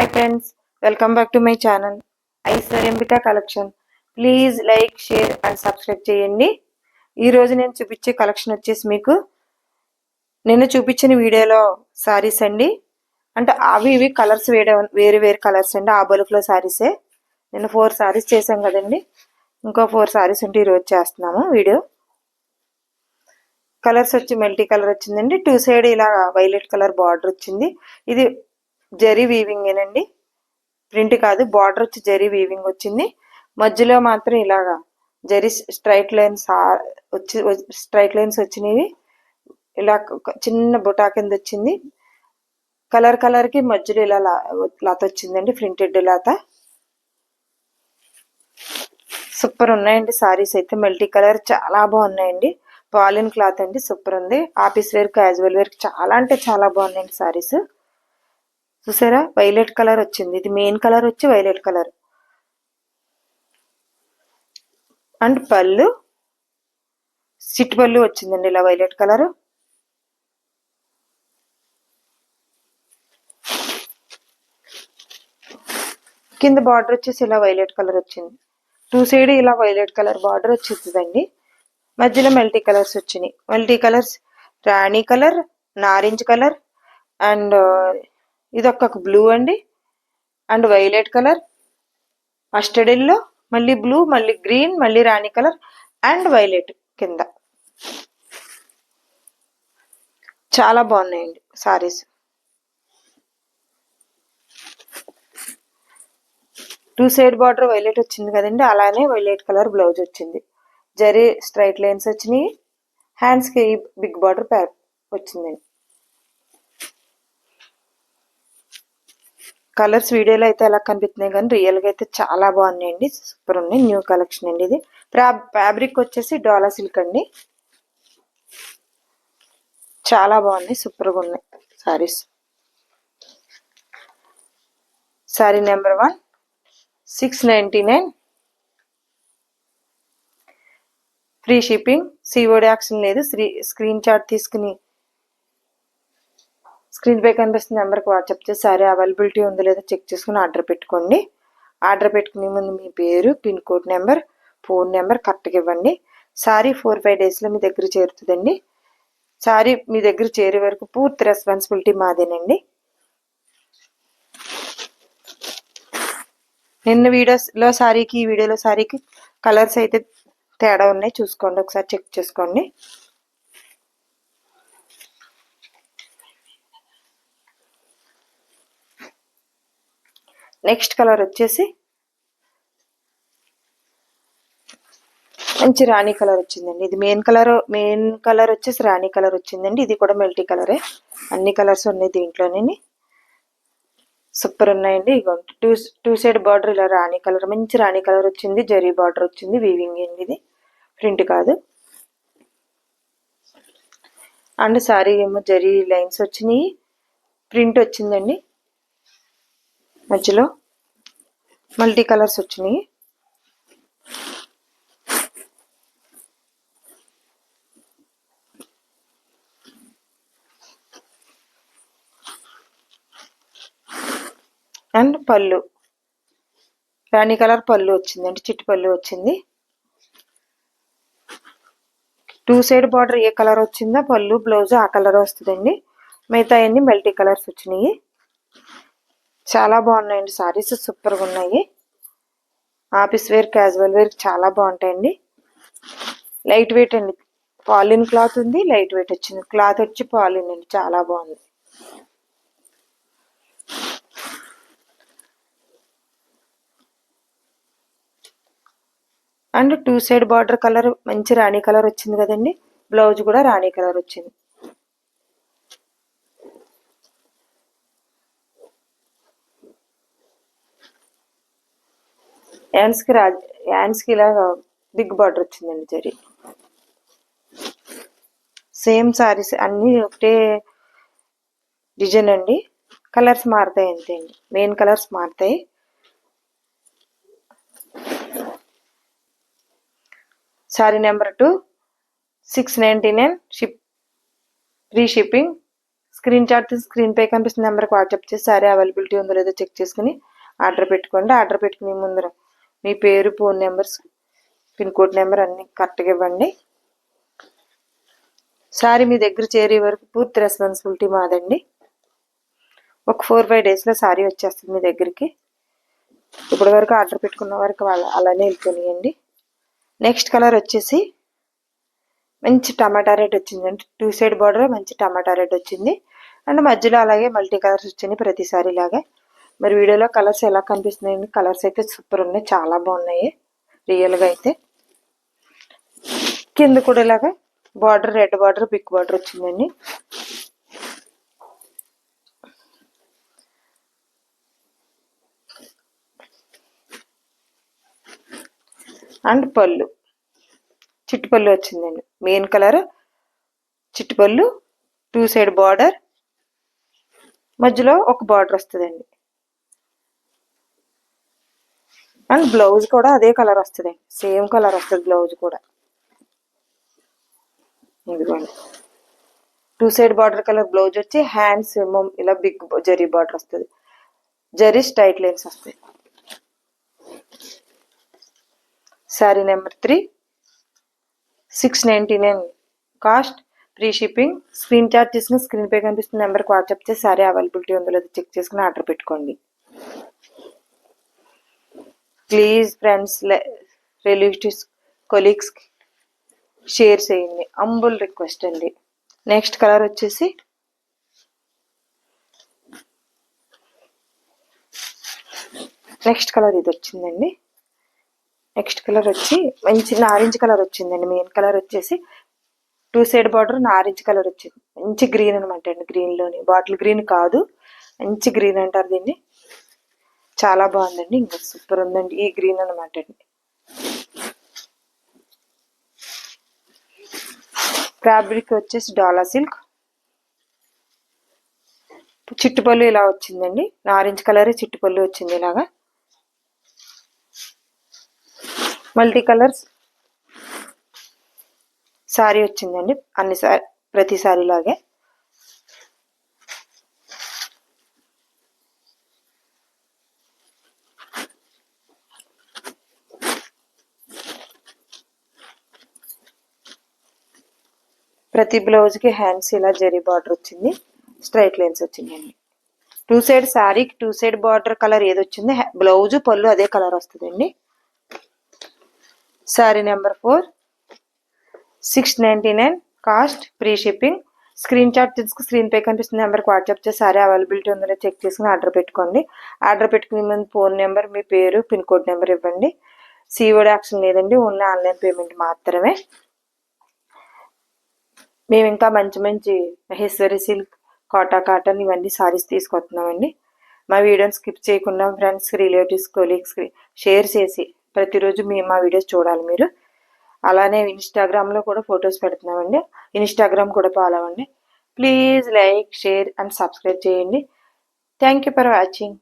Hi friends, welcome back to my channel Aishwaryambika collection. Please like, share and subscribe చేయండి. ఈరోజు నేను చూపించే collection వచ్చేసి మీకు నిన్న చూపించిన వీడియోలో సారీస్ అండి. అంటే అవి ఇవి కలర్స్ వేరే వేరే కలర్స్ అండి. ఆ బల్క్లో సారీసే. నిన్న 4 సారీస్ చేసాం కదండి, ఇంకో 4 సారీస్ ఉంటే ఈరోజు చేస్తున్నాము వీడియో. కలర్స్ వచ్చి మల్టీ కలర్ వచ్చిందండి. 2 సైడ్ ఇలా వైలెట్ కలర్ బార్డర్ వచ్చింది. ఇది జరీ వీవింగ్ ఏనండి, ప్రింట్ కాదు. బార్డర్ వచ్చి జరీ వీవింగ్ వచ్చింది. మధ్యలో మాత్రం ఇలాగా జరీ స్ట్రైట్ లైన్స్ వచ్చినవి. ఇలా చిన్న బుటా కింద వచ్చింది. కలర్ కి మధ్యలో ఇలా లాత వచ్చిందండి, ప్రింటెడ్ లాత. సూపర్ ఉన్నాయండి సారీస్ అయితే. మల్టీ కలర్ చాలా బాగున్నాయండి. పాలిన్ క్లాత్ అండి, సూపర్ ఉంది. ఆఫీస్ వేర్, క్యాజువల్ వేర్ చాలా అంటే చాలా బాగున్నాయండి సారీస్. చూసారా, వైలెట్ కలర్ వచ్చింది. ఇది మెయిన్ కలర్ వచ్చి వైలెట్ కలర్. అండ్ పళ్ళు సిట్ పళ్ళు వచ్చిందండి ఇలా వైలెట్ కలర్. కింద బార్డర్ వచ్చేసి ఇలా వైలెట్ కలర్ వచ్చింది. 2 సైడ్ ఇలా వైలెట్ కలర్ బార్డర్ వచ్చిందండి. మధ్యలో మల్టీ కలర్స్ వచ్చినాయి. మల్టీ కలర్స్ రాణి కలర్, నారింజ్ కలర్ అండ్ ఇదొక బ్లూ అండి, and violet colour, mustard yellow, మళ్ళీ బ్లూ, మళ్ళీ గ్రీన్, మళ్ళీ రాణి కలర్ అండ్ వైలెట్ కింద. చాలా బాగున్నాయండి సారీస్. 2 సైడ్ బార్డర్ వైలెట్ వచ్చింది కదండి, అలానే వైలెట్ కలర్ బ్లౌజ్ వచ్చింది. జరీ స్ట్రైట్ లైన్స్ వచ్చినాయి. హ్యాండ్స్ కి బిగ్ బార్డర్ వచ్చిందండి. కలర్స్ వీడియోలో అయితే ఎలా కనిపిస్తున్నాయి కానీ రియల్ గా అయితే చాలా బాగున్నాయండి, సూపర్ ఉన్నాయి. న్యూ కలెక్షన్ అండి ఇది. ఫ్యాబ్రిక్ వచ్చేసి డోలా సిల్క్ అండి. చాలా బాగున్నాయి, సూపర్ గా ఉన్నాయి saris. Sorry number 1 699. Free shipping, COD action లేదు. స్క్రీన్ షాట్ తీసుకుని స్క్రీన్ పై కనిపిస్తున్న నెంబర్కి వాట్సాప్ చేసి సారీ అవైలబిలిటీ ఉందో లేదో చెక్ చేసుకుని ఆర్డర్ పెట్టుకోండి. ఆర్డర్ పెట్టుకునే ముందు మీ పేరు, pin code number, phone number కరెక్ట్గా ఇవ్వండి. సారీ 4-5 డేస్లో మీ దగ్గర చేరుతుందండి. సారీ మీ దగ్గర చేరే వరకు పూర్తి రెస్పాన్సిబిలిటీ మాదేనండి. నిన్న వీడియోలో సారీకి ఈ వీడియోలో సారీకి కలర్స్ అయితే తేడా ఉన్నాయి, చూసుకోండి, ఒకసారి చెక్ చేసుకోండి. నెక్స్ట్ కలర్ వచ్చేసి మంచి రాణి కలర్ వచ్చిందండి. ఇది మెయిన్ కలర్ వచ్చేసి రాణి కలర్ వచ్చిందండి. ఇది కూడా మల్టీ కలరే, అన్ని కలర్స్ ఉన్నాయి దీంట్లోనే. సూపర్ ఉన్నాయండి. ఇగోండి 2 సైడ్ బార్డర్ ఇలా రాణి కలర్, మంచి రాణి కలర్ వచ్చింది. జరీ బార్డర్ వచ్చింది, వీవింగ్ అండి, ఇది ప్రింట్ కాదు. అండ్ సారీ ఏమో జరీ లైన్స్ వచ్చినాయి, ప్రింట్ వచ్చిందండి. మధ్యలో మల్టీ కలర్స్ వచ్చినాయి. అండ్ పళ్ళు రాణి కలర్ పళ్ళు వచ్చిందండి, చిట్టు పళ్ళు వచ్చింది. 2 సైడ్ బార్డర్ ఏ కలర్ వచ్చిందో పళ్ళు బ్లౌజ్ ఆ కలర్ వస్తుందండి. మిగతా అన్ని మల్టీ కలర్స్ వచ్చినాయి. చాలా బాగున్నాయండి సారీస్, సూపర్గా ఉన్నాయి. ఆఫీస్ వేర్, క్యాజువల్ వేర్ చాలా బాగుంటాయండి. లైట్ వెయిట్ అండి, పాలిన్ క్లాత్ ఉంది, లైట్ వెయిట్ వచ్చింది. క్లాత్ వచ్చి పాలిన్ అండి, చాలా బాగుంది. అండ్ 2 సైడ్ బార్డర్ కలర్ మంచి రాణి కలర్ వచ్చింది కదండి. బ్లౌజ్ కూడా రాణి కలర్ వచ్చింది. హ్యాండ్స్ కి ఇలా బిగ్ బార్డర్ వచ్చిందండి జరీ. సేమ్ సారీస్ అన్ని ఒకటే డిజైన్ అండి, కలర్స్ మారుతాయి అంతే అండి, మెయిన్ కలర్స్ మారుతాయి. Sari number 2 699. Free shipping. Screen shot screen పై కనిపిస్తున్న నెంబర్కి వాట్సాప్ చేసి సారీ అవైలబిలిటీ ఉందో లేదో చెక్ చేసుకుని ఆర్డర్ పెట్టుకోండి. ఆర్డర్ పెట్టుకునే ముందర మీ పేరు, phone numbers, pin code number అన్నీ కరెక్ట్గా ఇవ్వండి. సారీ మీ దగ్గర చేరే వరకు పూర్తి రెస్పాన్సిబిలిటీ మాదండి. ఒక 4-5 డేస్లో సారీ వచ్చేస్తుంది మీ దగ్గరికి. ఇప్పటి వరకు ఆర్డర్ పెట్టుకున్న వరకు అలానే వెళ్ళిపోయినాయండి. నెక్స్ట్ కలర్ వచ్చేసి మంచి టమాటా రెడ్ వచ్చిందండి. 2 సైడ్ బార్డర్ మంచి టమాటా రెడ్ వచ్చింది. అండ్ మధ్యలో అలాగే మల్టీ కలర్స్ వచ్చినాయి ప్రతిసారి లాగా. మరి వీడియోలో కలర్స్ ఎలా కనిపిస్తున్నాయండి? కలర్స్ అయితే సూపర్ ఉన్నాయి, చాలా బాగున్నాయి రియల్గా అయితే. కింద కూడా ఇలాగా border red border, big border వచ్చిందండి. అండ్ పళ్ళు చిట్టుపళ్ళు వచ్చిందండి. మెయిన్ కలర్ చిట్టుపళ్ళు, 2 సైడ్ బార్డర్, మధ్యలో ఒక బార్డర్ వస్తుందండి. అండ్ బ్లౌజ్ కూడా అదే కలర్ వస్తుంది, సేమ్ కలర్ వస్తుంది బ్లౌజ్ కూడా. ఇదిగోండి 2 సైడ్ బార్డర్ కలర్ బ్లౌజ్ వచ్చి హ్యాండ్స్ ఏమో ఇలా బిగ్ జరీ బార్డర్ వస్తుంది, జరీ స్ట్రైట్ లైన్స్ వస్తాయి. Sari number 3 699 cost, free shipping. Screen shot తీసుకుని స్క్రీన్ పై కనిపిస్తున్న నెంబర్కి వాట్సాప్ చేసి సారీ అవైలబిలిటీ ఉందో లేదో చెక్ చేసుకుని ఆర్డర్ పెట్టుకోండి. Please friends, relatives, colleagues share చేయండి, అంబుల్ రిక్వెస్ట్ అండి. నెక్స్ట్ కలర్ వచ్చేసి నెక్స్ట్ కలర్ ఇది వచ్చిందండి. నెక్స్ట్ కలర్ వచ్చి మంచి నారింజ్ కలర్ వచ్చిందండి. మెయిన్ కలర్ వచ్చేసి 2 సైడ్ బార్డర్ నారింజ్ కలర్ వచ్చింది. మంచి గ్రీన్ అనమాట అండి. గ్రీన్లోని బాటిల్ గ్రీన్ కాదు, మంచి గ్రీన్ అంటారు దీన్ని. చాలా బాగుందండి, ఇంకా సూపర్ ఉందండి ఈ గ్రీన్ అనమాట అండి. ఫ్యాబ్రిక్ వచ్చేసి డాలా సిల్క్. చిట్టుపళ్ళు ఇలా వచ్చిందండి, నారింజ్ కలర్ చిట్టుపళ్ళు వచ్చింది ఇలాగా. మల్టీ కలర్స్ సారీ వచ్చిందండి, అన్ని సారీ ప్రతి సారీ లాగే. ప్రతి బ్లౌజ్కి హ్యాండ్స్ ఇలా జరీ బార్డర్ వచ్చింది, స్ట్రైట్ లైన్స్ వచ్చిందండి. 2 సైడ్ శారీకి 2 సైడ్ బార్డర్ కలర్ ఏది వచ్చింది, బ్లౌజ్ పళ్ళు అదే కలర్ వస్తుందండి. Sari number 4 699 cost, free shipping. Screen shot తీసుకు స్క్రీన్ పై కనిపిస్తున్న నెంబర్కి వాట్సాప్ చేసి సారీ అవైలబిలిటీ ఉందో చెక్ చేసుకుని ఆర్డర్ పెట్టుకోండి. ఆర్డర్ పెట్టుకునే ముందు ఫోన్ నెంబర్, మీ పేరు, పిన్ కోడ్ నెంబర్ ఇవ్వండి. సిఓడి యాక్షన్ లేదండి, ఓన్లీ ఆన్లైన్ పేమెంట్ మాత్రమే. మేము ఇంకా మంచి మంచి మహేశ్వరి సిల్క్, కోటా కాటన్ ఇవన్నీ సారీస్ తీసుకొస్తున్నామండి. మా వీడియోని స్కిప్ చేయకుండా ఫ్రెండ్స్, రిలేటివ్స్, కొలీగ్స్కి షేర్ చేసి ప్రతిరోజు మా వీడియోస్ చూడాలి మీరు. అలానే ఇన్స్టాగ్రామ్లో కూడా ఫొటోస్ పెడుతున్నామండి, ఇన్స్టాగ్రామ్ కూడా ఫాలో అవ్వండి. Please like, share and subscribe చేయండి. Thank you for watching.